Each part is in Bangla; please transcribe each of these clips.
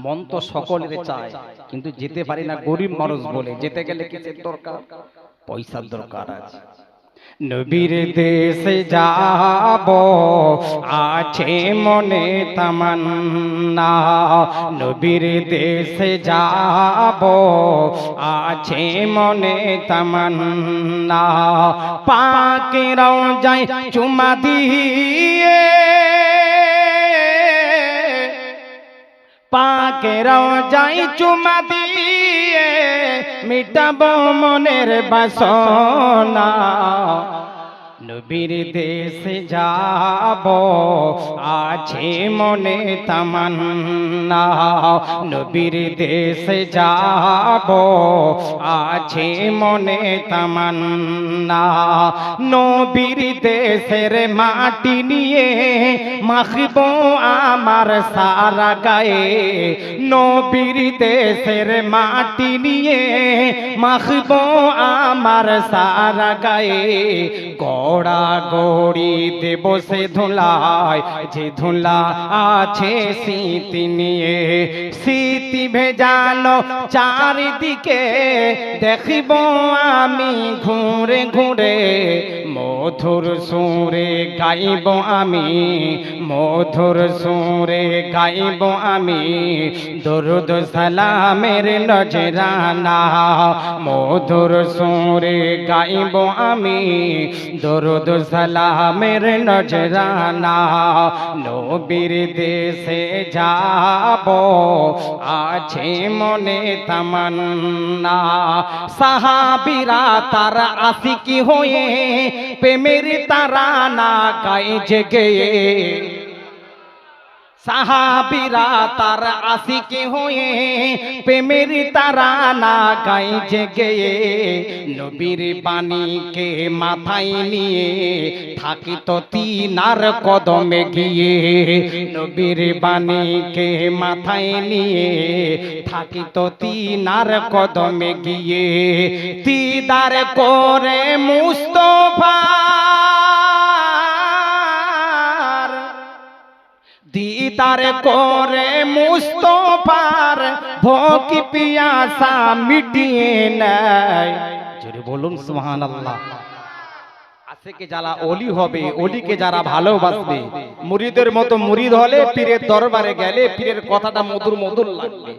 মন তো সকলের চায়, কিন্তু যেতে পারি না গরিব মানুষ বলে। যেতে গেলে কিসের দরকার? পয়সার দরকার আছে। নবীর দেশে যাব আছে মনে তামান্না, নবীর দেশে যাব আছে মনে তামান্না। পাকে রওজায় চুমা দিয়ে, পাকে রওজায় চুমা দিয়ে মিটাবো মনের বাসনা। নবীর দেশে যাব আছে মনে তামান্না, নবীর দেশে যাব আছে মনে তামান্না। নবীর দেশের মাটি নিয়ে মাখবো আমার সারা গায়ে, নবীর দেশের মাটি নিয়ে মাখবো আমার সারা গায়ে। গড়া গড়ি দেব সে ধুলায়, যে ধুলা আছে স্মৃতি নিয়ে। স্মৃতি ভেজানো চারিদিকে দেখিব আমি ঘুরে ঘুরে, মধুর সুরে গাইব আমি, মধুর সুরে গাইব আমি দরুদ সালামের নজরানা। মধুর সুরে গাইব আমি দরুদ সালামের নজরানা। নবীর দেশে যাব আছে মনে তামান্না। সাহাবীরা তার আশিকি হয়ে প্রেমের তারানা গায় জেগে, সাহাবীরা তার আশিকি হয়ে প্রেমের তারানা গায় জেগে। নবীর বাণীকে মাথায় নিয়ে থাকিত তিনার কদমে গিয়ে, নবীর বাণীকে মাথায় নিয়ে থাকিত তিনার কদমে গিয়ে। দিদার করে মুস্তফা, দিদার করে মুস্তফার ভোক পিয়াসা মিটিয়ে নেয়। জোরে বলুন সুবহানাল্লাহ। আশিকে যারা ওলি হবে, ওলিকে যারা ভালোবাসবে, মুরিদের মতো মুরিদ হলে পীরের দরবারে গেলে পীরের কথাটা মধুর মধুর লাগবে।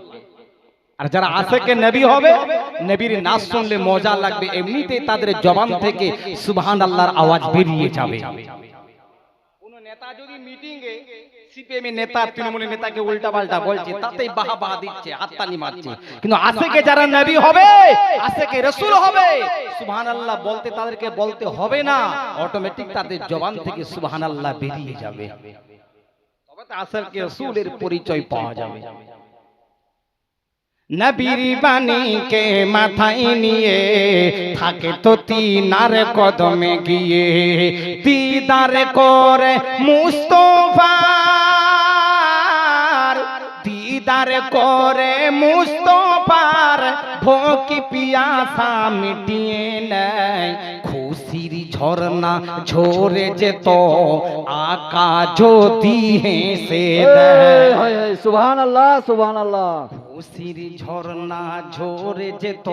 আর যারা আশিকে নবী হবে, নবীর নাচ শুনলে মজা লাগবে, এমনিতেই তাদের জবান থেকে সুবহানাল্লাহর আওয়াজ বেরিয়ে যাবে। কোন নেতা যদি মিটিংয়ে সিপিএমের নেতা তৃণমূলের নেতাকে উল্টা পাল্টা বলছে, তাতেই বাহা বাহা দিচ্ছে, হাততালি মারছে। কিন্তু আশিকে যারা নবী হবে, আশিকে রাসূল হবে, সুবহানাল্লাহ বলতে তাদেরকে বলতে হবে না, অটোমেটিক তাদের জবান থেকে সুবহানাল্লাহ বেরিয়ে যাবে। তবে তো আশিকে রাসূলের পরিচয় পাওয়া যাবে। নবীর বাণীকে মাথায় নিয়ে থাকে তো তিনার কদমে গিয়ে। দিদার করে মুস্তফার, দিদার করে মুস্তফার ভোক পিয়াসা মিটিয়ে নেয়। খুশির ঝরনা ঝরে যেত আকা যদি হেসে দেয়। সুবহানাল্লাহ সুবহানাল্লাহ। খুশির ঝরনা ঝরে যেত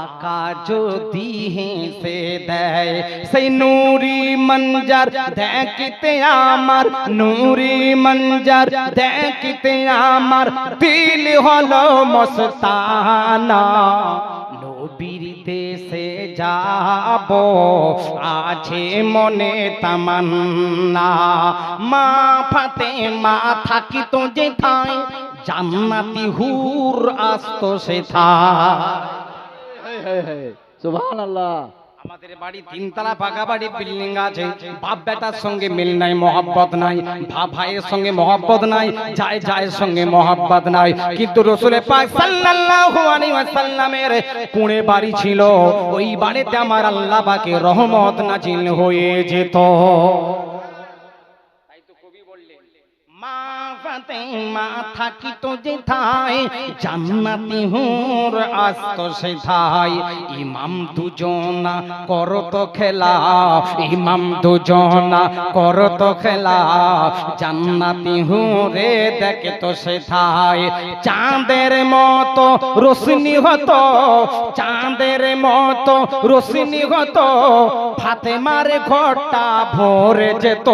আকা যদি হেসে দেয়। সেই নুরি মঞ্জার দেখতে আমার, নুরি মঞ্জার দেখতে আমার দিল হলো মস্তানা। নবীর দেশে যাব আছে মনে তামান্না। মা ফাতেমা থাকিত যেথায় জান্নাতি হুর আসতো সেথায়। সুবহানাল্লাহ। আমাদের বাড়ি তিনতলা পাকা বাড়ি, বিল্ডিং আছে, বাপ বেটার সঙ্গে মিল নাই, মহব্বত নাই, ভাই ভাইয়ের সঙ্গে মহব্বত নাই, যায় যায় সঙ্গে মহব্বত নাই। কিন্তু রাসূল পাক সাল্লাল্লাহু আলাইহি ওয়াসাল্লামের পুনে বাড়ি ছিল, ওই বাড়িতে আমার আল্লাহ পাকের রহমত নাজিল হয়ে যেত। তাই তো কবি বললেন, মা মা থাকিত যেথায় জান্নাতি হুর আসত সেথায় ইমাম দুজনা করত খেলা ইমাম দুজনা করত খেলা জান্নাতি হুরে দেখত সেথায় চাঁদের মতো রোশনি হতো চাঁদের মতো রোশনি হতো ফাতেমার ঘরটা ভরে যেত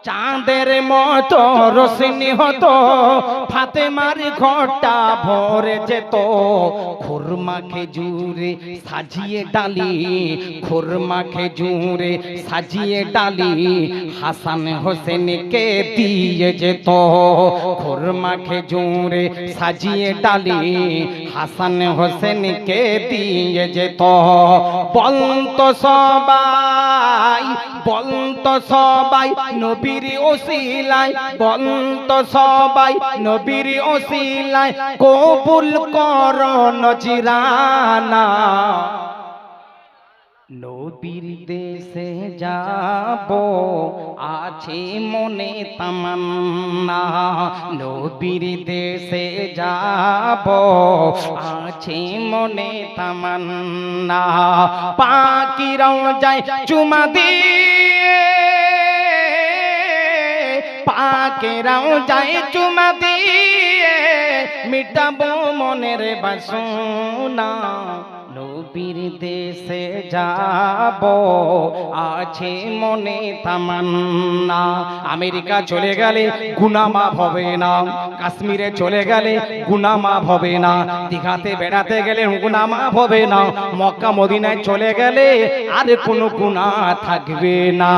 চাঁদের মতো রোশনি হতো ফাতেমার ঘরটা ভরে যেত খুরমা খেজুরে সাজিয়ে ডালি খুরমা খেজুরে সাজিয়ে ডালি হাসান হোসেনকে দিয়ে যেত খুরমা খেজুরে সাজিয়ে ডালি হাসান হোসেনকে দিয়ে যেত বলতো সবাই নবীর ওসিলায় বলতো সবাই নবীর ওসিলায় কবুল করো নজরানা নবীর দেশে যাব আছে মনে তামান্না নবীর দেশে যাব আছে মনে তামান্না পাখিরাও যায় চুমা দিয়ে পাখিরাও যায় চুমা দিয়ে মিটাবো মনের বাসনা নবীর দেশে যাব আছে মনে তামান্না আমেরিকা চলে গেলে গুনাহ মাফ হবে না কাশ্মীরে চলে গেলে গুনাহ মাফ হবে না দীঘাতে বেড়াতে গেলে গুনাহ মাফ হবে না মক্কা মদিনায় চলে গেলে আর কোনো গুনাহ থাকবে না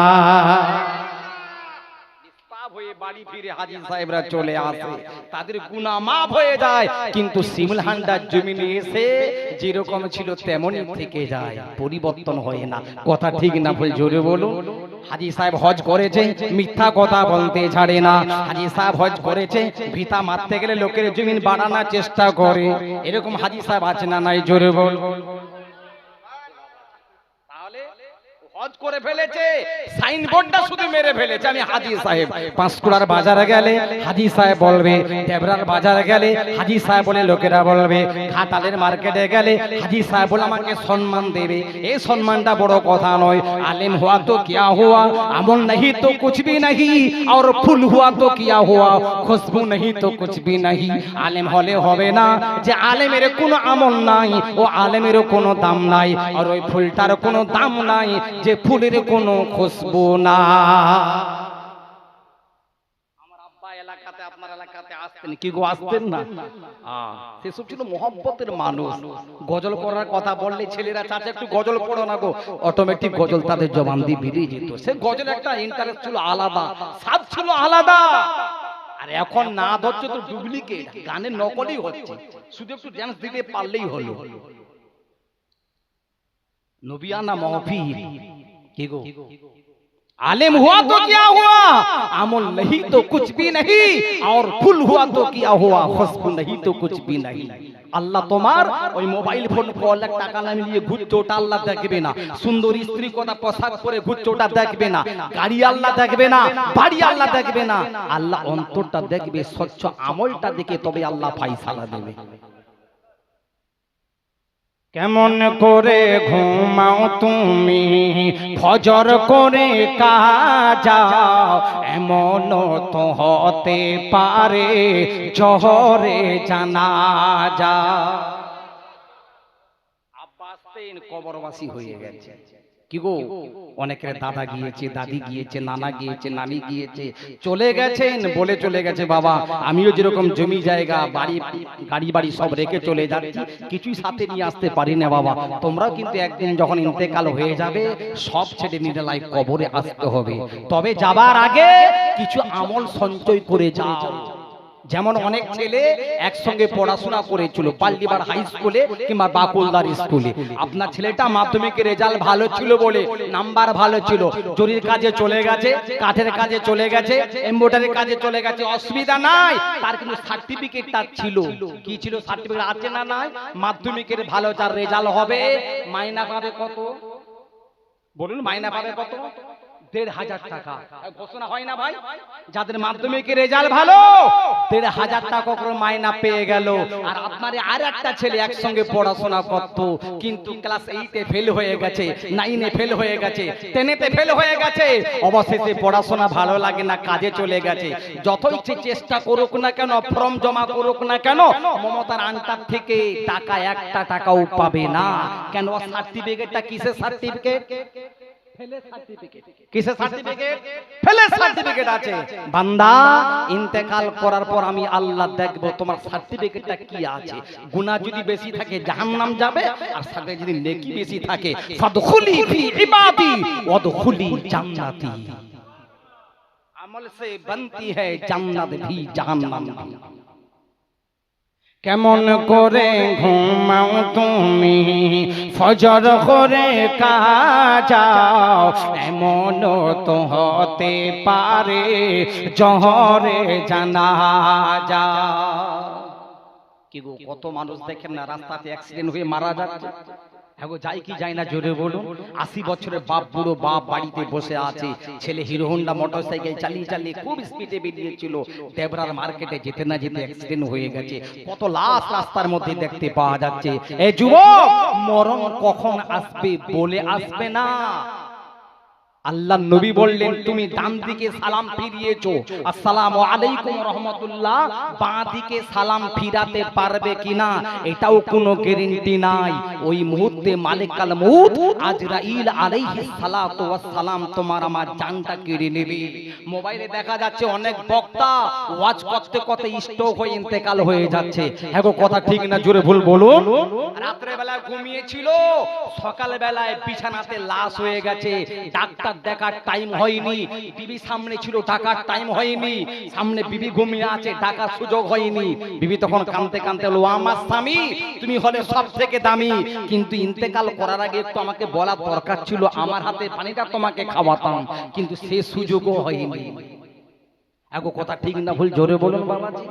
হয়ে বাড়ি ফিরে হাজী সাহেবরা চলে আসে তাদের গুনাহ মাফ হয়ে যায় কিন্তু সিমলহান্ডার জমিনে এসে যেরকম ছিল তেমনই থেকে যায় পরিবর্তন হয় না কথা ঠিক না ভুল জোরে বলুন হাজী সাহেব হজ করেছে মিথ্যা কথা বলতে ছাড়ে না হাজী সাহেব হজ করেছে ভিতা মারতে গেলে লোকের জমিন বাড়ানোর চেষ্টা করে এরকম হাজী সাহেব আছে না নাই জোরে বল হজ করে ফেলেছে সাইনবোর্ডটা শুধু মেরে ফেলেছে আমি হাজী সাহেব পাঁশকুড়ার বাজারে গেলে হাজী সাহেব বলবে দেবরার বাজারে গেলে হাজী সাহেব বলে লোকেরা বলবে ঘাটালের মার্কেটে গেলে হাজী সাহেব বলে আমাকে সম্মান দেবে এই সম্মানটা বড় কথা নয় আলেম হুয়া তো কিয়া হুয়া আমল नहीं तो कुछ भी नहीं और फूल हुआ तो किया हुआ खुशबू नहीं तो कुछ भी नहीं আলেম হলে হবে না যে আলেমের কোনো আমল নাই ও আলেমের কোনো দাম নাই আর ওই ফুলটার কোনো দাম নাই যে ফুলের কোনো খুশবু না আমার আব্বা এলাকাতে আপনার এলাকাতে আসতেন কি গো আসতেন না সেসব ছিল মোহব্বতের মানুষ গজল করার কথা বললে ছেলেরা চাচা একটু গজল পড়ো না গো অটোমেটিক গজল তাদের জবান দিয়ে বেরিয়ে যেত সে গজল একটা ইন্টারেস্ট ছিল আলাদা স্বাদ ছিল আলাদা আর এখন না ধরছে তো ডুপ্লিকেট গানের নকলই হচ্ছে শুধু একটু ডান্স দিতে পারলেই হলো नबियाना महफिल की गो आलिम हुआ तो क्या हुआ अमल नहीं तो कुछ भी नहीं और फुल हुआ तो क्या हुआ खुशबू नहीं तो कुछ भी नहीं আল্লাহ তোমার ওই মোবাইল ফোন কল টাকা নামিয়ে ঘুরছোটা আল্লাহ দেখবে না সুন্দর স্ত্রী কথা পোশাক পরে ঘুরছোটা দেখবে না গাড়ি আল্লাহ দেখবে না বাড়ি আল্লাহ দেখবে না আল্লাহ অন্তরটা দেখবে স্বচ্ছ আমলটা দেখে তবে আল্লাহ ফয়সালা দেবে কেমন করে ঘুমাও তুমি ফজর করে কাজা এমন তো হতে পারে জোহরে জানাজা আব্বাস তেন কবরবাসী হয়ে গেছে কি গো অনেকের দাদা গিয়েছে দাদি গিয়েছে নানা গিয়েছে নানি গিয়েছে চলে গেছেন বলে চলে গেছে বাবা আমিও যেরকম জমি জায়গা বাড়ি গাড়ি বাড়ি সব রেখে চলে যাচ্ছি কিছুই সাথে নিয়ে আসতে পারি না বাবা তোমরাও কিন্তু একদিন যখন ইন্তেকাল হয়ে যাবে সব ছেড়ে নিরালাই কবরে আসতে হবে তবে যাবার আগে কিছু আমল সঞ্চয় করে যাও যেমন অনেক ছেলে একসঙ্গে পড়াশোনা করেছিল পাল্লিবার হাই স্কুলে কিংবা বাকুলদার স্কুলে আপনার ছেলেটা মাধ্যমিকের রেজাল্ট ভালো ছিল বলে নাম্বার ভালো ছিল জরির কাজে চলে গেছে কাঠের কাজে চলে গেছে এমব্রয়ডারির কাজে চলে গেছে অসুবিধা নাই তার কিন্তু সার্টিফিকেটটা ছিল কি ছিল সার্টিফিকেট আছে না নাই মাধ্যমিকের ভালো যার রেজাল্ট হবে মাইনা পাবে কত বলুন মাইনা পাবে কত 1,500 টাকা ঘোষণা হয় না ভাই, যাদের মাধ্যমিকের রেজাল্ট ভালো 1,500 টাকা করে মাইনা পেয়ে গেল। আর আপনার আর একটা ছেলে একসঙ্গে পড়াশোনা করত, কিন্তু ক্লাস 8 এ ফেল হয়ে গেছে, 9 এ ফেল হয়ে গেছে, 10 এ ফেল হয়ে গেছে, অবশেষে পড়াশোনা ভালো লাগে না, কাজে চলে গেছে। যত ইচ্ছে চেষ্টা করুক না কেন, ফর্ম জমা করুক না কেন, মমতার আন্টার থেকে টাকা একটা টাকাও পাবে না। কেন? সার্টিফিকেটটা কিসের সার্টিফিকেট? কিসের সার্টিফিকেট? ফেলের সার্টিফিকেট আছে। বান্দা ইন্তেকাল করার পর আমি আল্লাহ দেখব তোমার সার্টিফিকেটটা কি আছে। গুনাহ যদি বেশি থাকে জাহান্নাম যাবে, আর সাথে যদি নেকি বেশি থাকে ফাদখুলি ফি ইবাদি ওয়াদখুলি জান্নাতি। আমল সে बनती है জান্নাত भी জাহান্নাম भी। কেমন করে ঘুমাও তুমি ফজর করে কাজাও, এমন তো হতে পারে জহরে জানাজা। কি গো, কত মানুষ দেখেন না রাস্তাতে অ্যাক্সিডেন্ট হয়ে মারা যাচ্ছে। হ্যাঁ, যাই কি যায় না জোরে বলুন। 80 বছরের বাপ, বুড়ো বাপ বাড়িতে বসে আছে, ছেলে হিরো হোন্ডা মোটরসাইকেল চালিয়ে চালিয়ে খুব স্পিডে বেরিয়েছিল, দেবরার মার্কেটে যেতে না যেতে অ্যাক্সিডেন্ট হয়ে গেছে। কত লাশ রাস্তার মধ্যে দেখতে পাওয়া যাচ্ছে। এ যুবক, মরণ কখন আসবে বলে আসবে না। আল্লাহ নবী বললেন তুমি ডান দিকে সালাম ফিরিয়েছো, আসসালামু আলাইকুম রাহমাতুল্লাহ, বাঁ দিকে সালাম ফিরাতে পারবে কিনা এটাও কোনো গ্যারান্টি নাই। ওই মুহূর্তে মালিকাল মউত আজরাইল আলাইহিস সালাতু ওয়াস সালাম তোমার আমার জানটা কেড়ে নেবে। মোবাইলে দেখা যাচ্ছে অনেক বক্তা ওয়াজ করতে করতে স্ট্রোক হয়ে ইন্তেকাল হয়ে যাচ্ছে। হ্যাঁ গো, কথা ঠিক না, জোরে ভুল বলুন। রাত্রে বেলা ঘুমিয়েছিল, সকাল বেলায় বিছানাতে লাশ হয়ে গেছে, ডাক্তার দেখার টাইম হয়নি, বিবি সামনে ছিল ডাকার টাইম হয়নি, সামনে বিবি ঘুমিয়ে আছে ডাকার সুযোগ হয়নি। বিবি তখন কাঁদতে কাঁদতে বলল, আমার স্বামী তুমি হলে সব থেকে দামি, কিন্তু ইন্তেকাল করার আগে একটু আমাকে বলা দরকার ছিল, আমার হাতে পানিটা তোমাকে খাওয়াতাম, কিন্তু সে সুযোগও হয়নি। এগো কথা ঠিক না ভুল, জোরে বলুন বাবাজি।